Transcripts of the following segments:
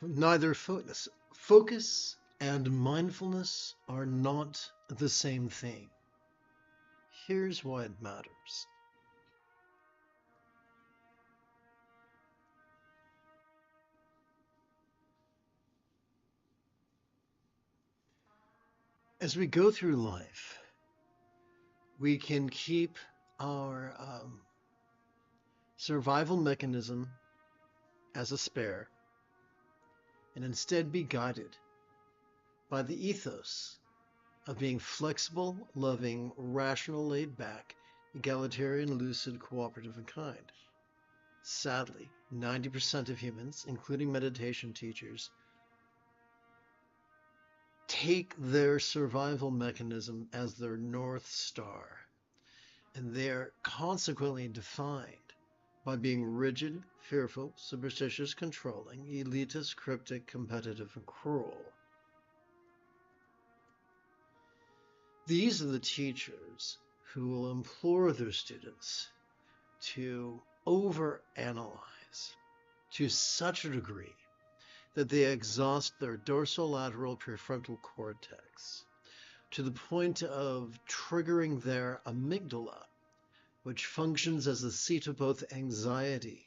Neither focus and mindfulness are not the same thing. Here's why it matters. As we go through life, we can keep our survival mechanism as a spare and instead be guided by the ethos of being flexible, loving, rational, laid back, egalitarian, lucid, cooperative, and kind. Sadly, 90% of humans, including meditation teachers, take their survival mechanism as their North Star, and they're consequently defined by being rigid, fearful, superstitious, controlling, elitist, cryptic, competitive, and cruel. These are the teachers who will implore their students to overanalyze to such a degree that they exhaust their dorsolateral prefrontal cortex to the point of triggering their amygdala, which functions as the seat of both anxiety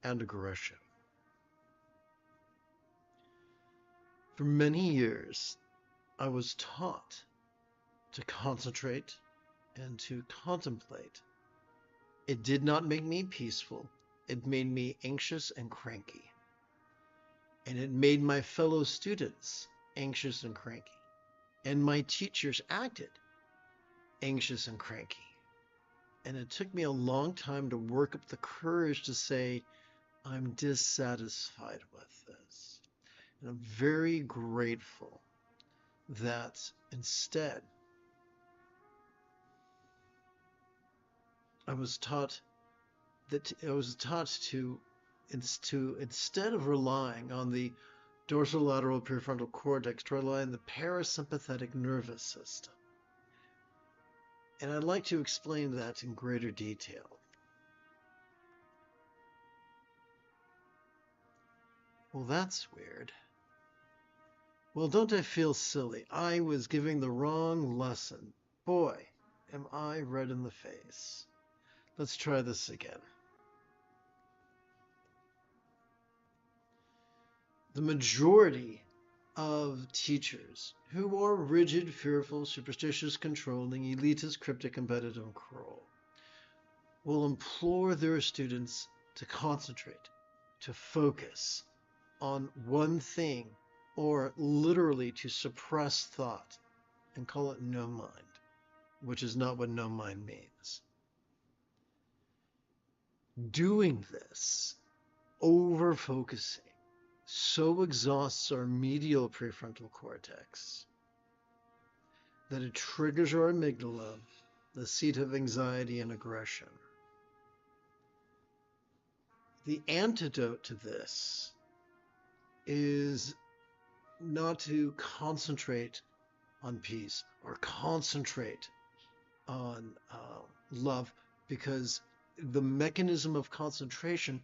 and aggression. For many years, I was taught to concentrate and to contemplate. It did not make me peaceful. It made me anxious and cranky. And it made my fellow students anxious and cranky. And my teachers acted anxious and cranky. And it took me a long time to work up the courage to say, I'm dissatisfied with this. And I'm very grateful that instead I was taught to instead of relying on the dorsolateral prefrontal cortex, to rely on the parasympathetic nervous system. And I'd like to explain that in greater detail. Well, that's weird. Well, don't I feel silly? I was giving the wrong lesson. Boy, am I red in the face. Let's try this again. The majority of teachers who are rigid, fearful, superstitious, controlling, elitist, cryptic, competitive, and cruel will implore their students to concentrate, to focus on one thing, or literally to suppress thought and call it no mind, which is not what no mind means. Doing this, over-focusing, so exhausts our medial prefrontal cortex that it triggers our amygdala, the seat of anxiety and aggression. The antidote to this is not to concentrate on peace or concentrate on love, because the mechanism of concentration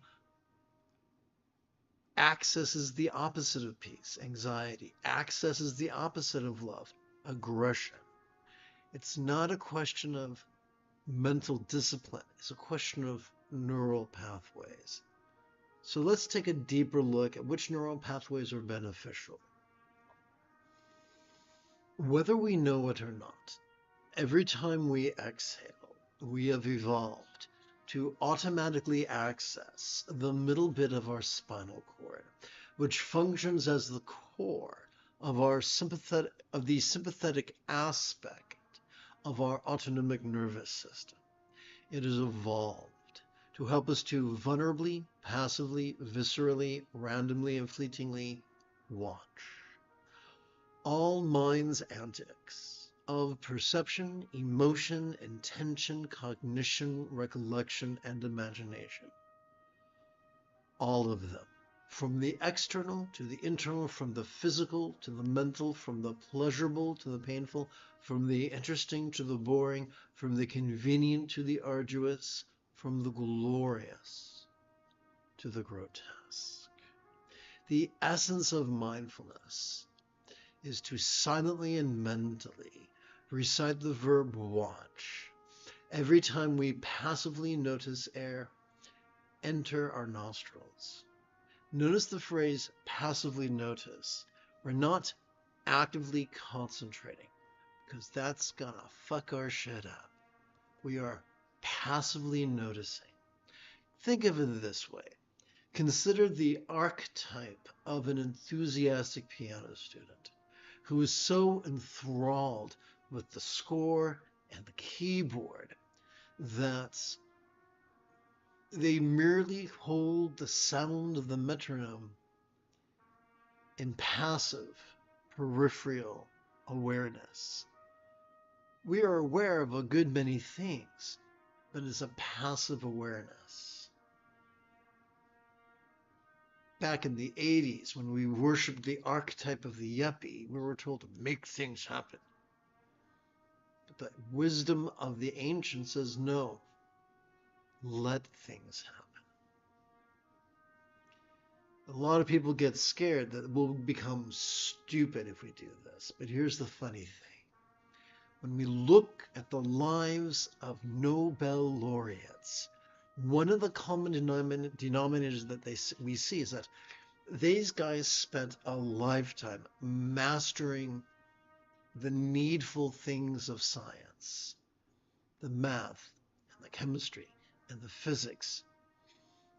accesses the opposite of peace, anxiety, accesses the opposite of love, aggression. It's not a question of mental discipline. It's a question of neural pathways. So let's take a deeper look at which neural pathways are beneficial. Whether we know it or not, every time we exhale, we have evolved to automatically access the middle bit of our spinal cord, which functions as the core of the sympathetic aspect of our autonomic nervous system. It is evolved to help us to vulnerably, passively, viscerally, randomly, and fleetingly watch all mind's antics of perception, emotion, intention, cognition, recollection, and imagination. All of them. From the external to the internal, from the physical to the mental, from the pleasurable to the painful, from the interesting to the boring, from the convenient to the arduous, from the glorious to the grotesque. The essence of mindfulness is to silently and mentally recite the verb watch every time we passively notice air enter our nostrils. Notice the phrase passively notice. We're not actively concentrating, because that's gonna fuck our shit up. We are passively noticing. Think of it this way. Consider the archetype of an enthusiastic piano student who is so enthralled with the score and the keyboard that they merely hold the sound of the metronome in passive, peripheral awareness. We are aware of a good many things, but it's a passive awareness. Back in the 80s, when we worshipped the archetype of the yuppie, we were told to make things happen. But the wisdom of the ancients says no, let things happen. A lot of people get scared that we'll become stupid if we do this. But here's the funny thing. When we look at the lives of Nobel laureates, one of the common denominators that we see is that these guys spent a lifetime mastering the needful things of science, the math and the chemistry and the physics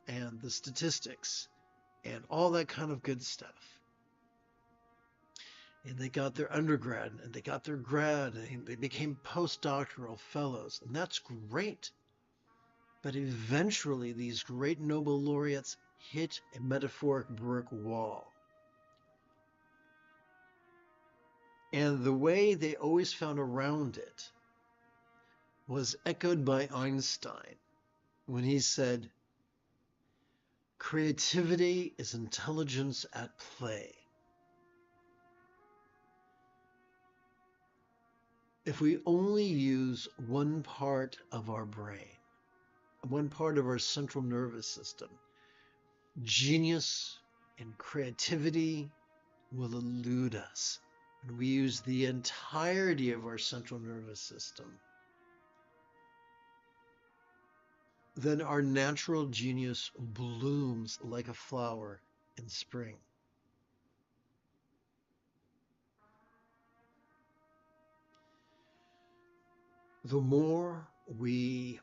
and the statistics and all that kind of good stuff. And they got their undergrad and they got their grad and they became postdoctoral fellows, and that's great. But eventually these great Nobel laureates hit a metaphoric brick wall. And the way they always found around it was echoed by Einstein when he said, "Creativity is intelligence at play." If we only use one part of our brain, one part of our central nervous system, genius and creativity will elude us. When we use the entirety of our central nervous system, then our natural genius blooms like a flower in spring. The more we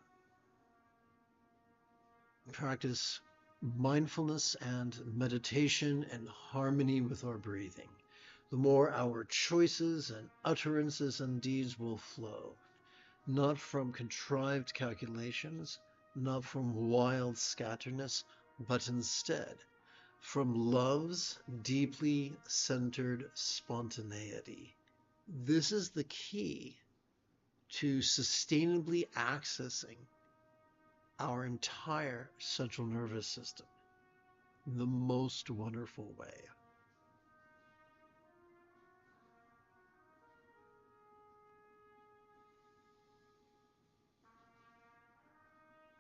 practice mindfulness and meditation and harmony with our breathing, the more our choices and utterances and deeds will flow, not from contrived calculations, not from wild scatterness, but instead from love's deeply centered spontaneity. This is the key to sustainably accessing our entire central nervous system in the most wonderful way.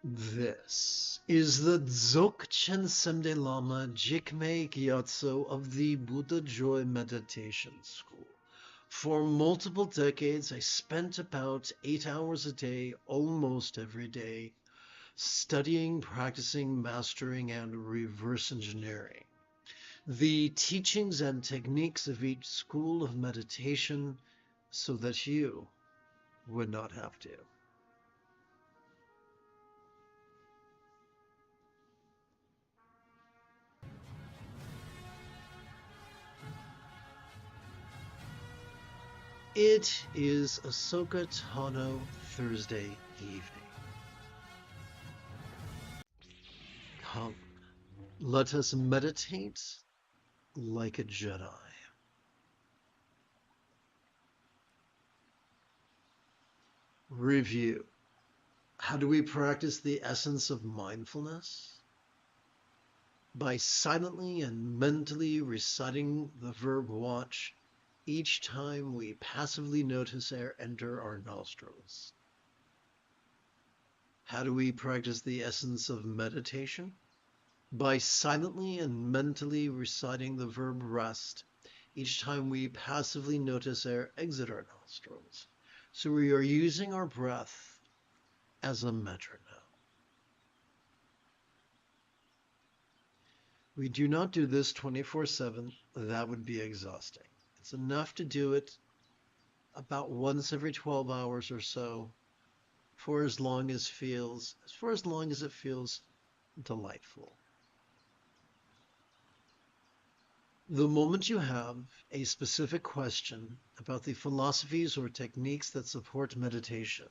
This is the Dzogchen Semde Lama Jigme Gyatso of the Buddha Joy Meditation School. For multiple decades, I spent about 8 hours a day, almost every day, studying, practicing, mastering, and reverse engineering the teachings and techniques of each school of meditation so that you would not have to. It is Ahsoka Tano Thursday evening. Come, let us meditate like a Jedi. Review. How do we practice the essence of mindfulness? By silently and mentally reciting the verb watch each time we passively notice air enter our nostrils. How do we practice the essence of meditation? by silently and mentally reciting the verb rest each time we passively notice air exit our nostrils. So we are using our breath as a metronome. We do not do this 24/7. That would be exhausting. It's enough to do it about once every 12 hours or so for as long as it feels delightful. The moment you have a specific question about the philosophies or techniques that support meditation,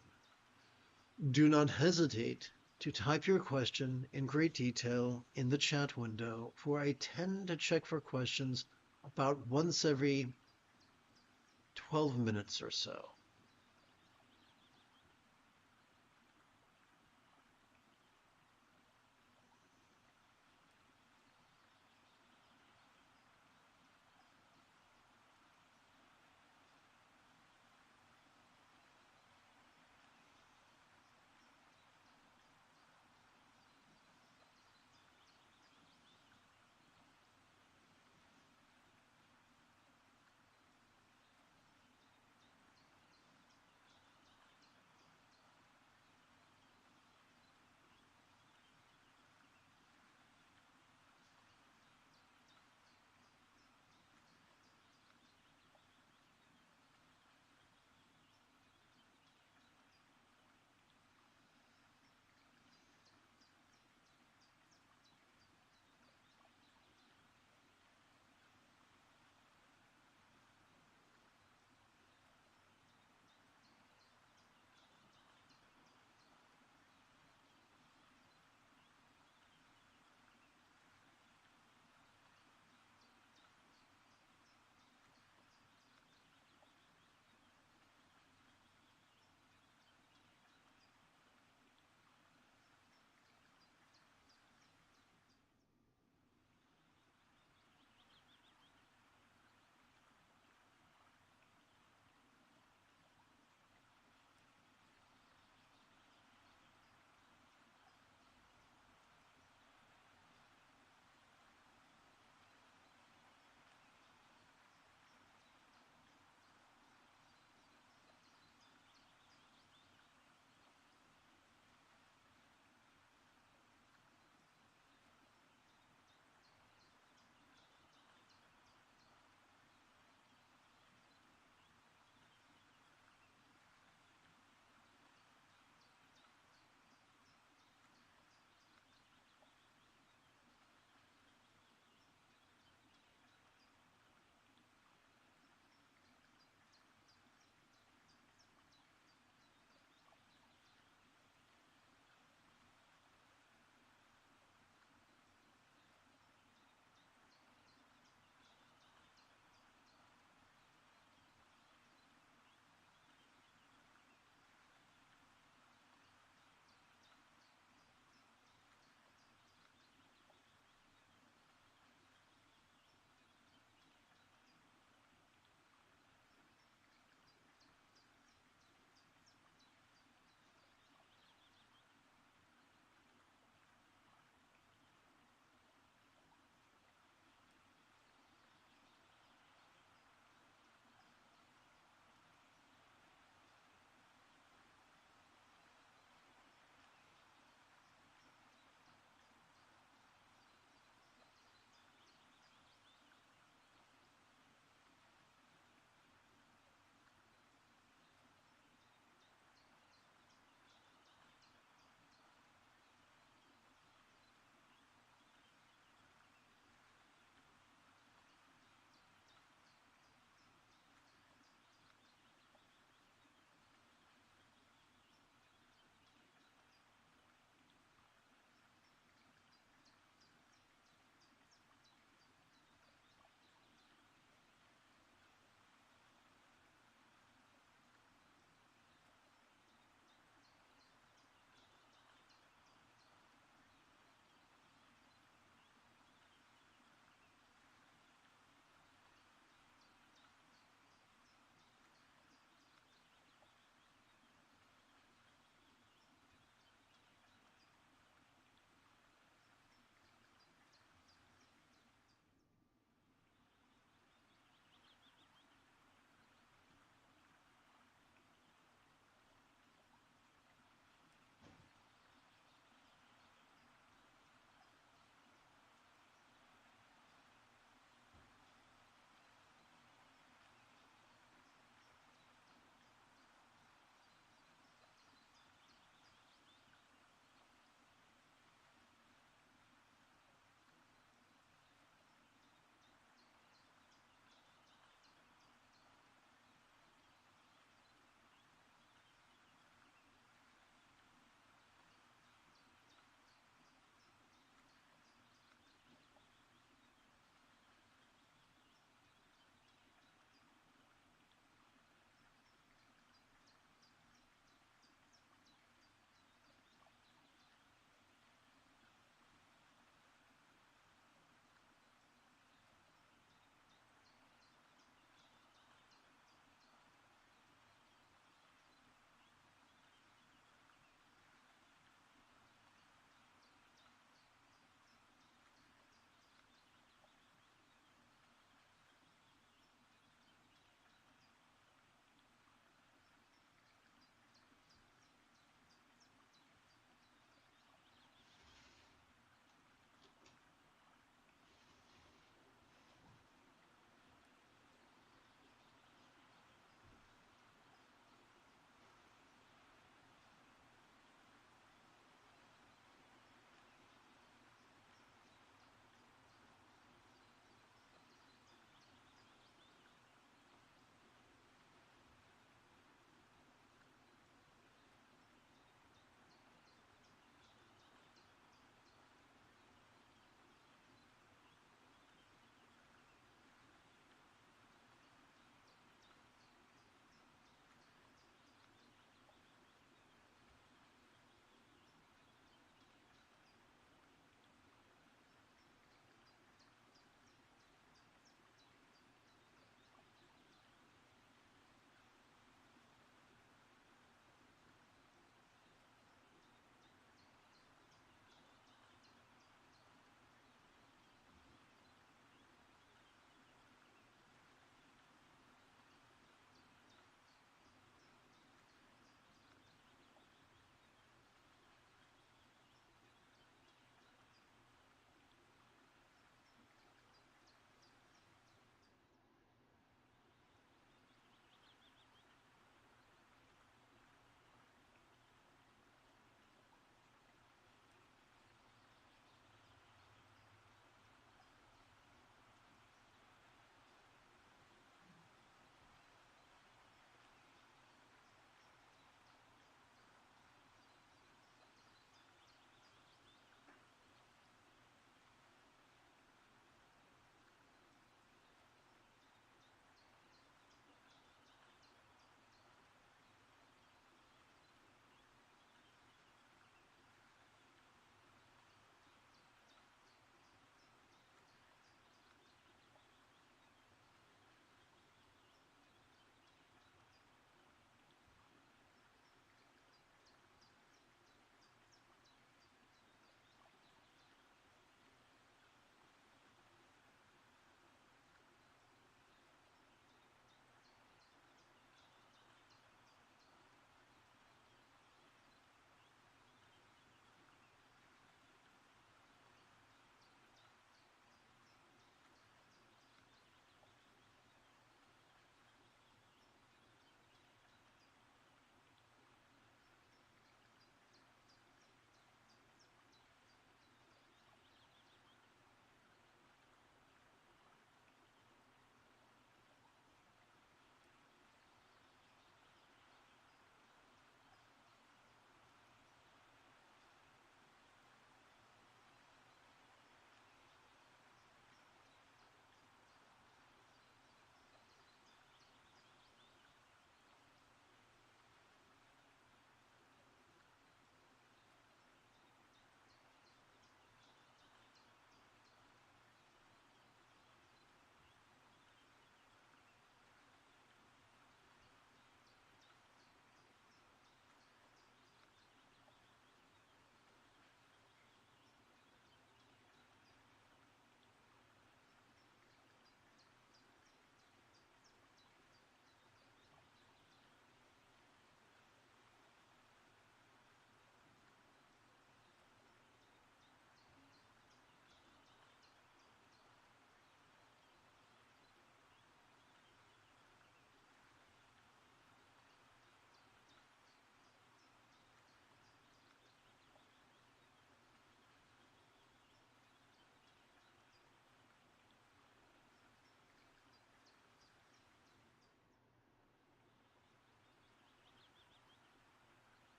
do not hesitate to type your question in great detail in the chat window, for I tend to check for questions about once every 12 minutes or so.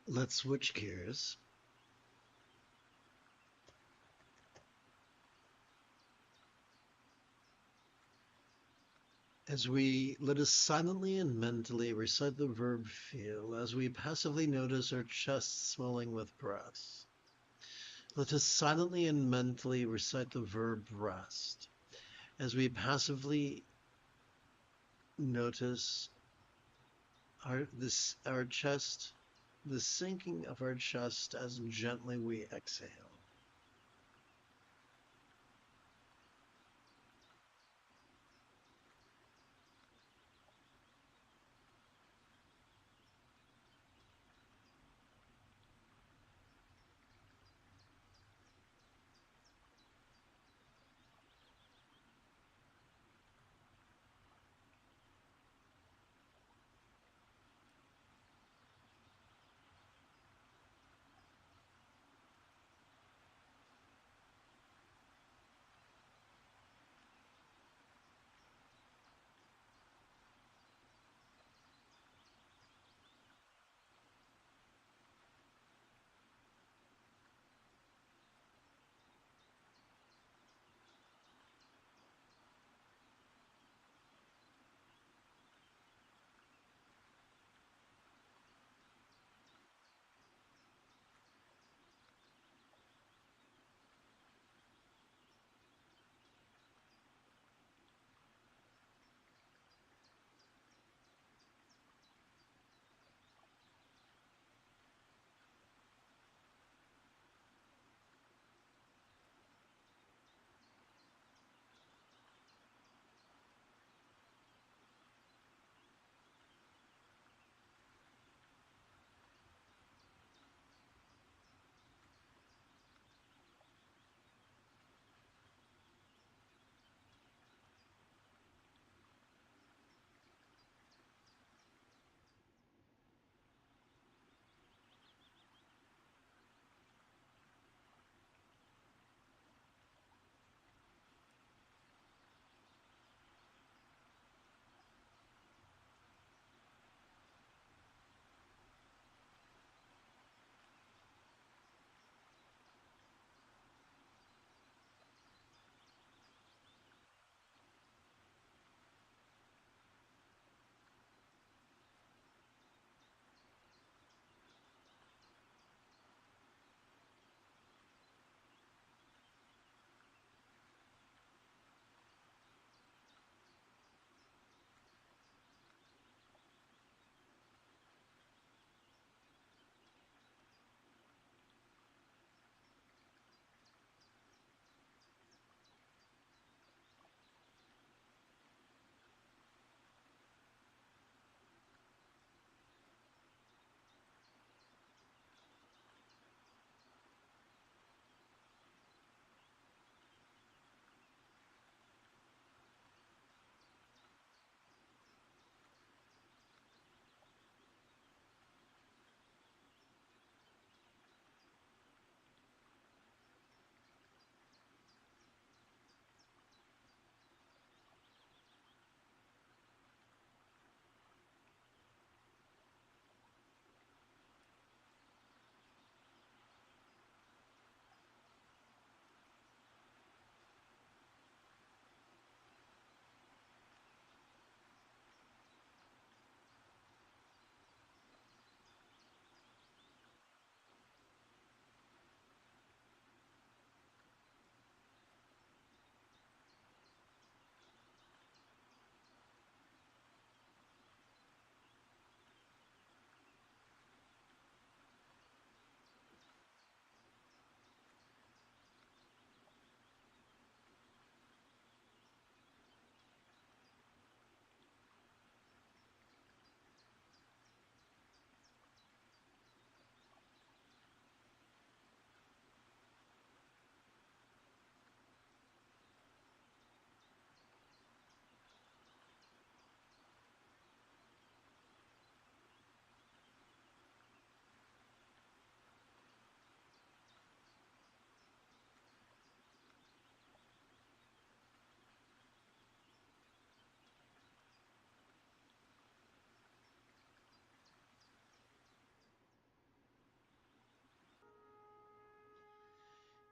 Let's switch gears. As we let us silently and mentally recite the verb feel, as we passively notice our chest swelling with breath. Let us silently and mentally recite the verb rest, as we passively notice our chest, the sinking of our chest as gently we exhale.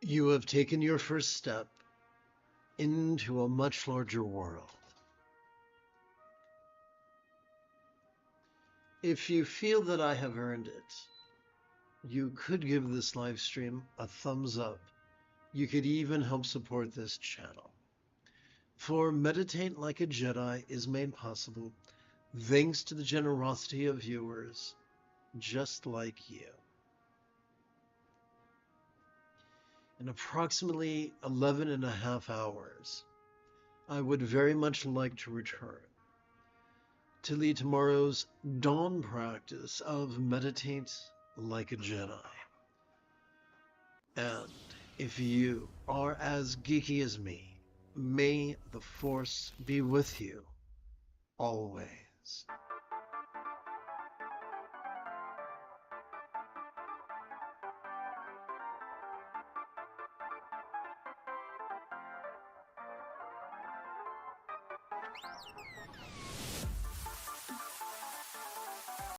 You have taken your first step into a much larger world. If you feel that I have earned it, you could give this live stream a thumbs up. You could even help support this channel. For Meditate Like a Jedi is made possible thanks to the generosity of viewers just like you. In approximately 11 and a half hours, I would very much like to return to lead tomorrow's dawn practice of Meditate Like a Jedi. And if you are as geeky as me, may the Force be with you always.